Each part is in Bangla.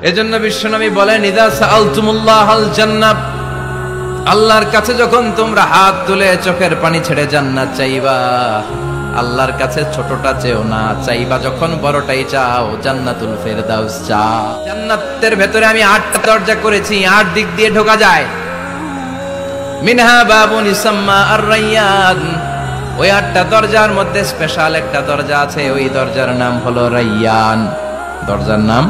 এজন্য বিশ্বনবী বলেন, ইযা সাআলতুমুল্লাহাল জান্নাত, আল্লাহর কাছে যখন তোমরা হাত তুলে চোখের পানি ছেড়ে জান্নাত চাইবা, আল্লাহর কাছে ছোটটা চেও না, চাইবা যখন বড়টাই চাও, জান্নাতুল ফেরদাউস চাও। জান্নাতের ভেতরে আমি 8টা দরজা করেছি, 8 দিক দিয়ে ঢোকা যায়। মিনহা বাবুন ইসাম্মা আর-রায়্যান, ওই 8টা দরজার মধ্যে স্পেশাল একটা দরজা আছে, ওই দরজার নাম হলো রায়্যান। দরজার নাম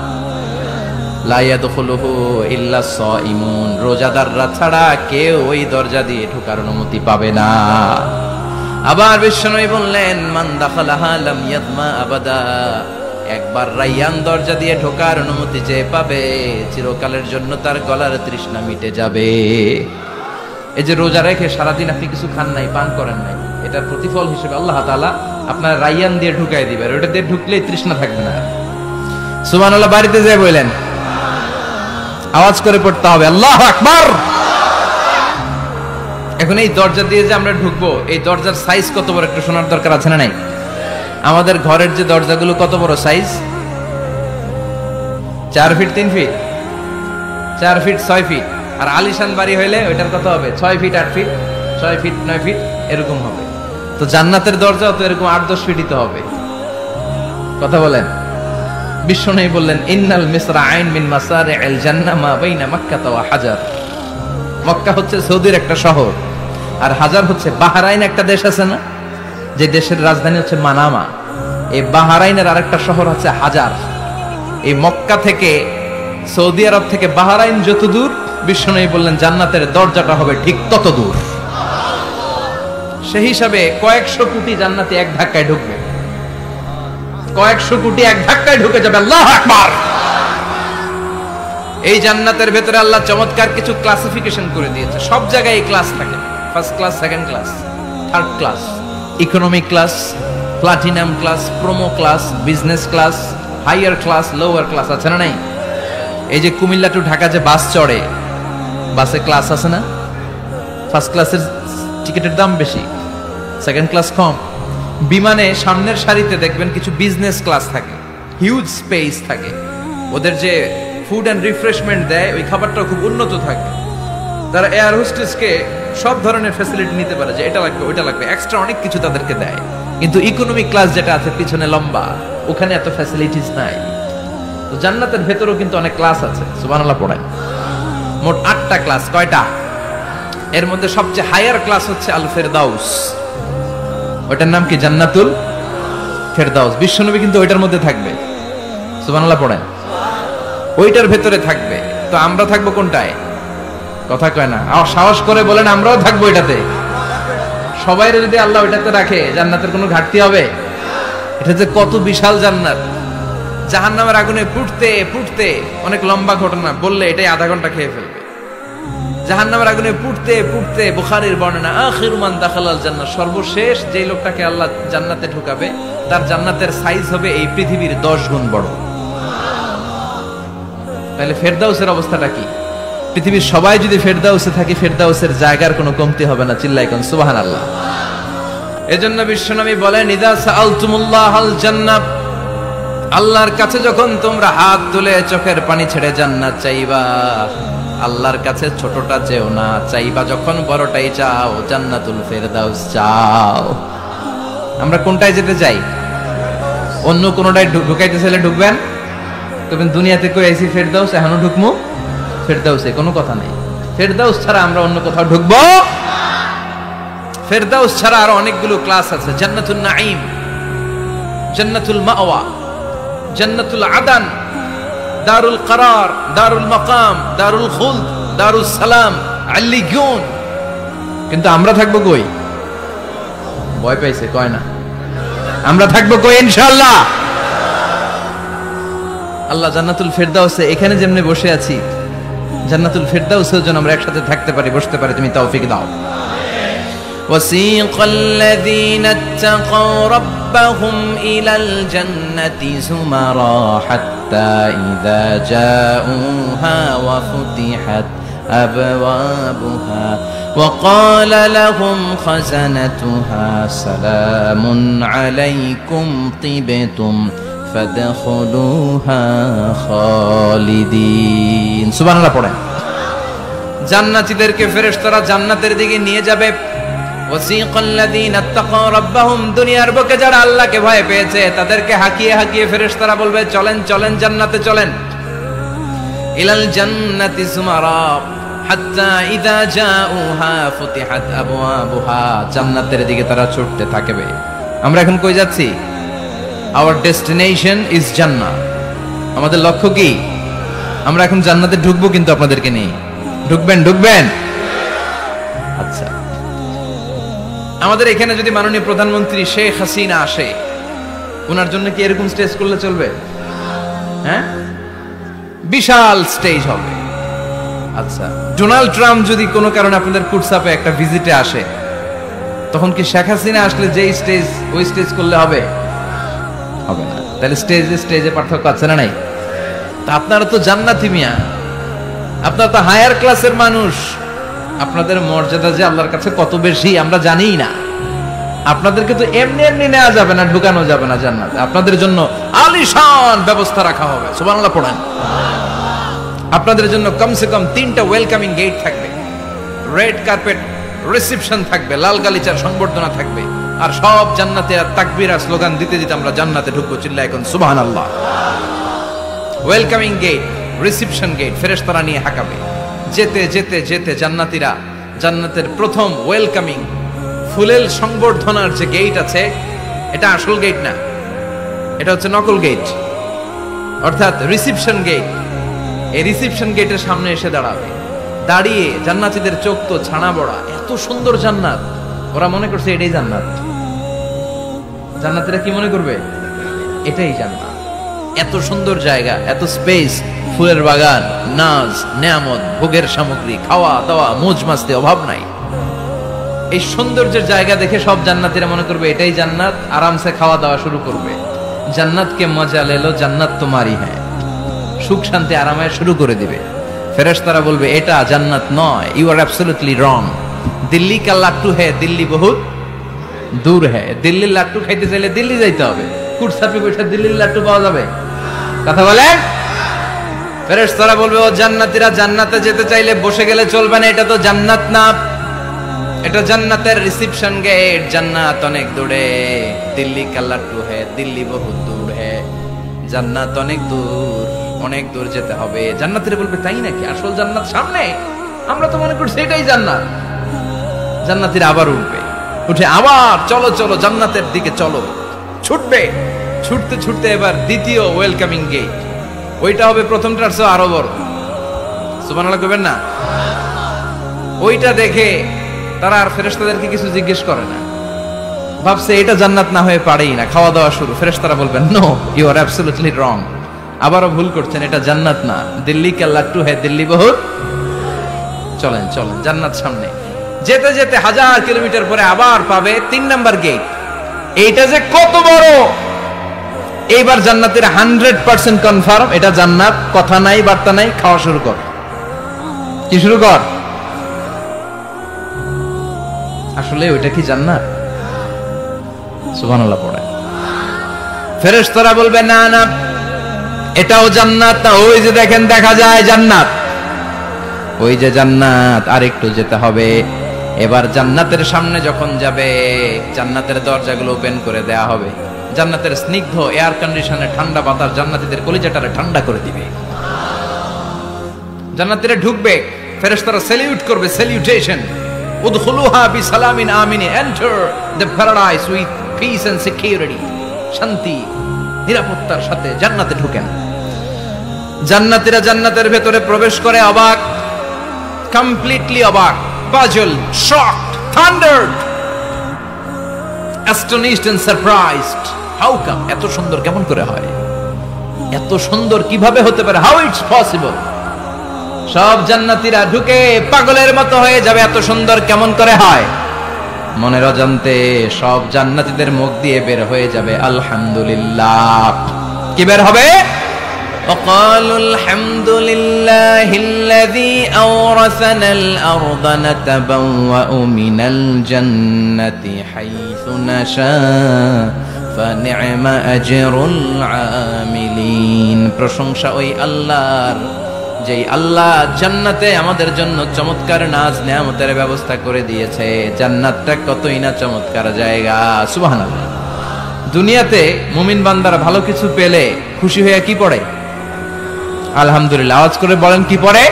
লা ইয়াদখুলুহু ইল্লা সাইমুন, রোজাদাররা ছাড়া কেউ ওই দরজা দিয়ে ঢোকার অনুমতি পাবে না। আবার বিশ্বনবী বললেন, মান দাখালাহা লাম ইয়াতমা আবাদা, একবার রায়্যান দরজা দিয়ে ঢোকার অনুমতি যে পাবে, চিরকালের জন্য তার গলার তৃষ্ণা মিটে যাবে। এই যে রোজা রেখে সারাদিন আপনি কিছু খান নাই, পান করেন নাই, এটার প্রতিফল হিসেবে আল্লাহ তাআলা আপনার রায়্যান দিয়ে ঢুকাই দিবে, আর ওটা দিয়ে ঢুকলেই তৃষ্ণা থাকবে না। সুবহানাল্লাহ, বাড়িতে যেয়ে বলেন, আওয়াজ করে পড়তে হবে আল্লাহু আকবার। এখন এই দরজা দিয়ে যে আমরা ঢুকবো, এই দরজার সাইজ কত বড় একটু শোনার দরকার আছে না নাই? আমাদের ঘরের যে দরজাগুলো কত বড় size? 4 feet 3 feet, 4 feet 6 feet. আর আলিশান বাড়ি হইলে ওইটার কত হবে? 6 ফিট 8 ফিট, 6 ফিট 9 ফিট এরকম হবে। তো জান্নাতের দরজাও তো এরকম 8-10 ফিটই তো হবে। কথা বলেন। বিশ্বনবী বললেন, ইন্নাল মিসরাআইন মিন মাসারি'ল জান্নাহ মা বাইনা মক্কা ওয়া হাজার। মক্কা হচ্ছে সৌদির একটা শহর, আর হাজার হচ্ছে বাহরাইন, একটা দেশ আছে না, যে দেশের রাজধানী হচ্ছে মানামা। এই বাহরাইনের আরেকটা শহর হচ্ছে হাজার। এই মক্কা থেকে, সৌদি আরব থেকে বাহরাইন যত দূর, বিশ্বনবী বললেন জান্নাতের দরজাটা হবে ঠিক তত দূর। সেই হিসাবে কয়েকশো কোটি জান্নাতে এক ধাক্কায় ঢুকবে, কয়েকশো কোটি এক ধাক্কায় ঢুকে যাবে। আল্লাহু আকবার। এই জান্নাতের ভেতরে আল্লাহ চমৎকার কিছু ক্লাসিফিকেশন করে দিয়েছে। সব জায়গায় এই ক্লাস থাকে, first class, second class, third class, economic class, platinum class, promo class, business class, higher class, lower class, আছে না নাই? এই যে কুমিল্লা টু ঢাকা যে বাস চড়ে, বাসে ক্লাস আছে না? ফার্স্ট ক্লাসের টিকিটের দাম বেশি, সেকেন্ড ক্লাস কম। বিমানে সামনের সারিতে দেখবেন কিছু বিজনেস ক্লাস থাকে, হিউজ স্পেস থাকে, ওদের যে ফুড অ্যান্ড রিফ্রেশমেন্ট দেয়, ওই খাবারটাও খুব উন্নত থাকে। তারা এয়ার হোস্টেসকে সব ধরনের ফ্যাসিলিটি নিতে পারে, যে এটা লাগবে ওইটা লাগবে, এক্সট্রা অনেক কিছু তাদেরকে দেয়। কিন্তু ইকোনমিক ক্লাস যেটা আছে পিছনে লম্বা, ওখানে এত ফ্যাসিলিটিস নাই। তো জান্নাতের ভেতরেও কিন্তু অনেক ক্লাস আছে, সুবহানাল্লাহ পড়েন। মোট 8টা ক্লাস। কয়টা? এর মধ্যে সবচেয়ে হায়ার ক্লাস হচ্ছে আল ফেরদাউস। ওটার নাম কি? জান্নাতুল ফেরদাউস। বিশ্বনবী কিন্তু ওইটার মধ্যে থাকবে, সুবহানাল্লাহ পড়েন। ওইটার ভেতরে থাকবে। তো আমরা থাকবো কোনটায়? কথা কয় না, সাহস করে বলেন আমরাও থাকবো এটাতে। সবাই যদি আল্লাহ ওইটাতে রাখে, জান্নাতের কোনো ঘাটতি হবে? এটা যে কত বিশাল জান্নাত! জাহান্নামের আগুনে পুড়তে পুড়তে, অনেক লম্বা ঘটনা, বললে এটাই আধা ঘন্টা খেয়ে ফেলবে। জাহান্নামের আগুনে পুড়তে পুড়তে, বুখারীর বর্ণনা, আখিরু মান দাখালাল জান্নাহ, সর্বশেষ যে লোকটাকে আল্লাহ জান্নাতে ঢুকাবে, তার জান্নাতের সাইজ হবে এই পৃথিবীর 10 গুণ বড়। তাহলে ফেরদাউসের অবস্থাটা কি? পৃথিবীর সবাই যদি ফেরদাউসে থাকে, ফেরদাউসের জায়গার কোনো কমতি হবে না। চিল্লাই কোন সুবহানাল্লাহ। এজন্য বিশ্বনবী বলেন, ইযা সাআলতুমুল্লাহাল জান্নাহ, আল্লাহর কাছে যখন তোমরা হাত তুলে চোখের পানি ছেড়ে জান্নাত চাইবা, আল্লাহর কাছে ছোটটা চেও না, চাইবা যখন বড়টাই চাও, জান্নাতুল ফেরদাউস চাও। আমরা কোনটায় যেতে চাই? অন্য কোনটায় ঢুকাইতে চাইলে ঢুকবেন, তবে দুনিয়াতে কই আইছি ফেরদাউস, এখনো ঢুকমু ফেরদাউসে, কোনো কথা নেই। ফেরদাউস ছাড়া আমরা অন্য কোথাও ঢুকবো? ফেরদাউস ছাড়া আরো অনেকগুলো ক্লাস আছে। জান্নাতুল নাঈম, জান্নাতুল মাওয়া, জান্নাতুল আদান, দারুল করার, দারুল মাকাম, দারুল খুলদ, দারুস সালাম, আল্লিয়ুন। কিন্তু আমরা থাকবো কই? ভয় পাইছে, কয় না। আমরা থাকবো কই? ইনশাআল্লাহ। আল্লাহ জান্নাতুল ফেরদাউসে, এখানে যেমনি বসে আছি, জান্নাতুল ফেরদাউসেও যেন আমরা একসাথে থাকতে পারি, বসতে পারি। তুমি তৌফিক দাও। وسيق الذين اتقوا ربهم إلى الجنة زمرا حتى إذا جاءوها وفتحت أبوابها وقال لهم خزنتها سلام عليكم طبتم ফাদখুলুহা খালিদিন। সুবহানাল্লাহ পড়েন। জান্নাতীদেরকে ফেরেশতারা জান্নাতের দিকে নিয়ে যাবে। ওয়াসিকাল্লাযীনা আত্তাকাউ রাব্বাহুম, দুনিয়ার বুকে যারা আল্লাহকে ভয় পেয়েছে তাদেরকে হাকিয়ে হাকিয়ে ফেরেশতারা বলবে চলেন চলেন জান্নাতে চলেন। ইলাল জান্নাতি যুমারা হাত্তা ইযা জাউহা ফুতিহাত আবওয়াবুহা, জান্নাতের দিকে তারা ছুটতে থাকবে। আমরা এখন কই যাচ্ছি? আওয়ার ডেস্টিনেশন ইজ জান্নাহ। আমাদের লক্ষ্য কি? আমরা এখন জান্নাতে ঢুকবো, কিন্তু আপনাদেরকে নিয়ে ঢুকবেন ঢুকবেন আচ্ছা, আমাদের এখানে যদি মাননীয় প্রধানমন্ত্রী শেখ হাসিনা আসে, ওনার জন্য কি এরকম স্টেজ করলে চলবে? হ্যাঁ, বিশাল স্টেজ হবে। আচ্ছা, ডোনাল্ড ট্রাম্প যদি কোনো কারণে আপনাদের কুটসাপে একটা ভিজিটে আসে, তখন কি শেখ হাসিনা আসলে যেই স্টেজ ওই স্টেজ করলে হবে? হবে না। তাহলে স্টেজে পার্থক্য আছে না নাই? তা আপনারা তো জান্নাতি মিয়া, আপনারা তো হায়ার ক্লাসের মানুষ, আপনাদের মর্যাদা যে আল্লাহর কাছে কত বেশি আমরা জানিই না। আপনাদেরকে তো এমনি এমনি নেওয়া যাবে না, ঢুকানো যাবে না জান্নাতে। আপনাদের জন্য আলিশান ব্যবস্থা রাখা হবে। সুবহানাল্লাহ পড়েন। আপনাদের জন্য কমসে কম 3টা ওয়েলকামিং গেট থাকবে, রেড কার্পেট রিসেপশন থাকবে, লাল গালিচার সংবর্ধনা থাকবে, আর সব জান্নাতে তাকবীর আর স্লোগান দিতে দিতে আমরা জান্নাতে ঢুকবো। চিল্লায় এখন সুবহানাল্লাহ। ওয়েলকামিং গেট, রিসেপশন গেট ফেরেশতারা নিয়ে হাঁকাবে। যেতে যেতে যেতে জান্নাতীরা জান্নাতের প্রথম ওয়েলকামিং ফুলেল সংবর্ধনার যে গেট আছে, এটা আসল গেট না, এটা হচ্ছে নকল গেট, অর্থাৎ রিসেপশন গেট। এই রিসেপশন গেটের সামনে এসে দাঁড়াবে। দাঁড়িয়ে জান্নাতীদের চোখ তো ছানা বড়া, এত সুন্দর জান্নাত, ওরা মনে করছে এটাই জান্নাত। জান্নাতীরা কি মনে করবে? এটাই জান্নাত। এত সুন্দর জায়গা, এত স্পেস, ফুলের বাগান, নাজ নেয়ামত, ভোগের সামগ্রী, খাওয়া দাওয়া, মৌজ মাস্তি অভাব নাই। এই সৌন্দর্যের জায়গা দেখে সব জান্নাতীরা মনে করবে এটাই জান্নাত, আরামসে খাওয়া দাওয়া শুরু করবে। জান্নাতকে মজা লেলো, জান্নাত তোমারই হ্যাঁ, সুখ শান্তি আরামে শুরু করে দিবে। ফেরেশতারা বলবে এটা জান্নাত নয়, you are absolutely wrong. Delhi কা লাট্টু হ্যায়, দিল্লি বহুত দূর হ্যায়। দিল্লির লাট্টু খাইতে চাইলে দিল্লি যাইতে হবে, কুটসাপি বসে দিল্লির লাট্টু পাওয়া যাবে? কথা বলেন। ফেরেশতারা বলবে ও জান্নাতীরা, জান্নাতে যেতে চাইলে বসে গেলে চলবে না, এটা তো জান্নাত না, এটা জান্নাতের রিসেপশন গেট। জান্নাত অনেক দূরে, দিল্লি কা লাট্টু হ্যায়, দিল্লি বহুত দূর হ্যায়। জান্নাত অনেক দূর, অনেক দূর যেতে হবে। জান্নাতীরা বলবে তাই নাকি? আসল জান্নাত সামনে, আমরা তো মনে করছি এটাই জান্নাত। জান্নাতীরা আবার উঠবে, উঠে আবার চলো চলো জান্নাতের দিকে চলো, ছুটবে। ছুটতে ছুটতে এবার দ্বিতীয় ওয়েলকামিং গেট, ওইটা হবে প্রথমটার চেয়ে আরো বড়। সুবহানাল্লাহ কইবেন না? ওইটা দেখে তারা আর ফেরেশতাদেরকে কিছু জিজ্ঞেস করে না, ভাবছে এটা জান্নাত না হয়ে পারেই না, খাওয়া দাওয়া শুরু। ফেরেশতারা বলবেন no, you are absolutely wrong, আবারও ভুল করছেন, এটা জান্নাত না, দিল্লি কা লাট্টু হ্যায়, দিল্লি বহুত। চলেন চলেন জান্নাত সামনে। যেতে যেতে 1000 কিলোমিটার পরে আবার পাবে 3 নাম্বার গেট। এইটা যে কত বড়! এইবার জান্নাতীরা 100% কনফার্ম এটা জান্নাত, কথা নাই বার্তা নাই, খাওয়া শুরু কর। কি শুরু কর? আসলে ওইটা কি জান্নাত? সুবহানাল্লাহ পড়ে। ফেরেশতারা বলবে না না, এটাও জান্নাত না, ওই যে দেখেন দেখা যায় জান্নাত, ওই যে জান্নাত, আর একটু যেতে হবে। এবার জান্নাতের সামনে যখন যাবে, জান্নাতের দরজাগুলো ওপেন করে দেয়া হবে। জান্নাতের স্নিগ্ধ এয়ার কন্ডিশনে ঠান্ডা বাতাস জান্নাতীদের কলিজাটারে ঠান্ডা করে দিবে। জান্নাতীরা ঢুকবে, ফেরেশতারা স্যালিউট করবে, স্যালিউটেশন। উদখুলুহা বিসালামিন আমিন, enter the paradise with peace and security. শান্তি নিরাপত্তার সাথে জান্নাতে ঢুকেন। জান্নাতীরা জান্নাতের ভেতরে প্রবেশ করে অবাক, কমপ্লিটলি অবাক, puzzle, shocked, thundered, astonished and surprised. How come? এত সুন্দর কেমন করে হয়? এত সুন্দর কিভাবে হতে পারে? How it's possible? সব জান্নাতীরা ঢুকে পাগলের মতো হয়ে যাবে, এত সুন্দর কেমন করে হয়? মনের অজান্তে সব জান্নাতীদের মুখ দিয়ে বের হয়ে যাবে আলহামদুলিল্লাহ। কি বের হবে? وقالوا الحمد لله الذي أورثنا الأرض نتبوأ من الجنة حيث نشاء ফানি'মা আজরুল আমিলিন। প্রশংসা ওই আল্লাহর, যেই আল্লাহ জান্নাতে আমাদের জন্য চমৎকার নাজ নেয়ামতের ব্যবস্থা করে দিয়েছে। জান্নাতটা কতই না চমৎকার জায়গা, সুবহানাল্লাহ। দুনিয়াতে মুমিন বান্দারা ভালো কিছু পেলে খুশি হয়ে কি পড়ে? আলহামদুলিল্লাহ। আওয়াজ করে বলেন কি পড়ে?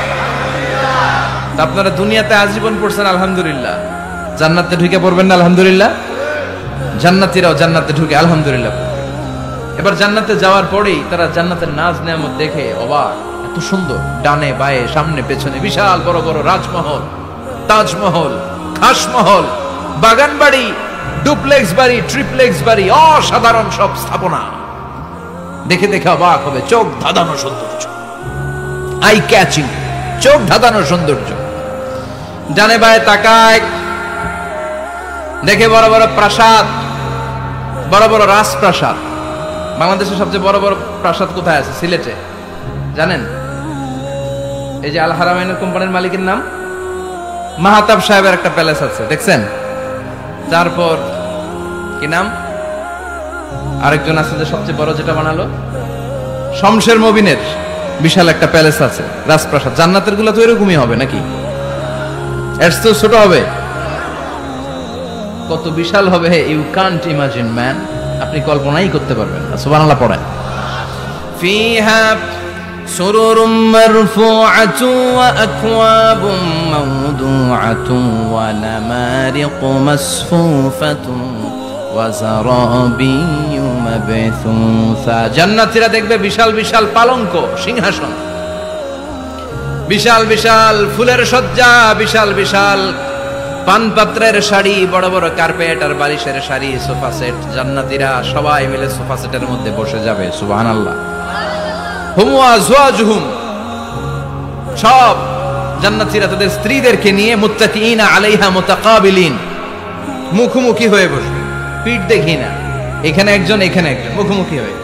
আপনারা দুনিয়াতে আজীবন পড়ছেন আলহামদুলিল্লাহ, জান্নাতে ঢুকে পড়বেন না আলহামদুলিল্লাহ? জান্নাতীরাও জান্নাতে ঢুকে আলহামদুলিল্লাহ। এবার জান্নাতে যাওয়ার পরেই তারা জান্নাতের নাজ নেয়ামত দেখে অবাক, এত সুন্দর, ডানে বায়ে সামনে পেছনে বিশাল বড় বড় রাজমহল, তাজমহল, খাসমহল, বাগান বাড়ি, ডুপ্লেক্স বাড়ি, ট্রিপ্লেক্স বাড়ি, অসাধারণ সব স্থাপনা দেখে দেখে অবাক হবে। চোখ ধাঁধানো সৌন্দর্য, আই ক্যাচিং, চোখ ধাঁধানো সৌন্দর্য। ডানে বায়ে তাকায়, দেখে বড় বড় প্রাসাদ, বড় বড় রাজপ্রাসাদ। বাংলাদেশের সবচেয়ে বড় বড় প্রাসাদ কোথায় আছে? সিলেটে, জানেন? এই যে আল হারামাইনের কোম্পানির মালিকের নাম মাহতাব সাহেবের একটা প্যালেস আছে, দেখছেন? তারপর কি নাম আরেকজন আছে যে সবচেয়ে বড় যেটা বানালো, শমশের মবিনের বিশাল একটা প্যালেস আছে, রাজপ্রাসাদ। জান্নাতের গুলা তো এরকমই হবে নাকি? এর তো ছোট হবে, কত বিশাল হবে ইউ কান্ট ইমাজিন ম্যান, আপনি কল্পনাই করতে পারবেন না। সুবহানাল্লাহ পড়েন। ফিহা সুরুরুম মারফুআতু ওয়া আকওয়াবুম মাওদুআতু ওয়া নামারিকু মাসফুফাতু ওয়া যারাবিয়্যু মাবথুসা। জান্নাতীরা দেখবে বিশাল বিশাল পালঙ্ক, সিংহাসন, বিশাল বিশাল ফুলের সজ্জা, বিশাল বিশাল পানপাত্রের শাড়ি, বড় বড় কার্পেট আর বালিশের শাড়ি, সোফা সেট। জান্নাতীরা সবাই মিলে সোফা সেটের মধ্যে বসে যাবে। সুবহানাল্লাহ। হুম ওয়া আজওয়াজুহুম, সব জান্নাতীরা তাদের স্ত্রীদেরকে নিয়ে মুত্তাকিইনা আলাইহা মুতাকাবিলিন, মুখোমুখি হয়ে বসবে, পিঠ দেখি না, এখানে একজন এখানে একজন, মুখোমুখি হয়ে।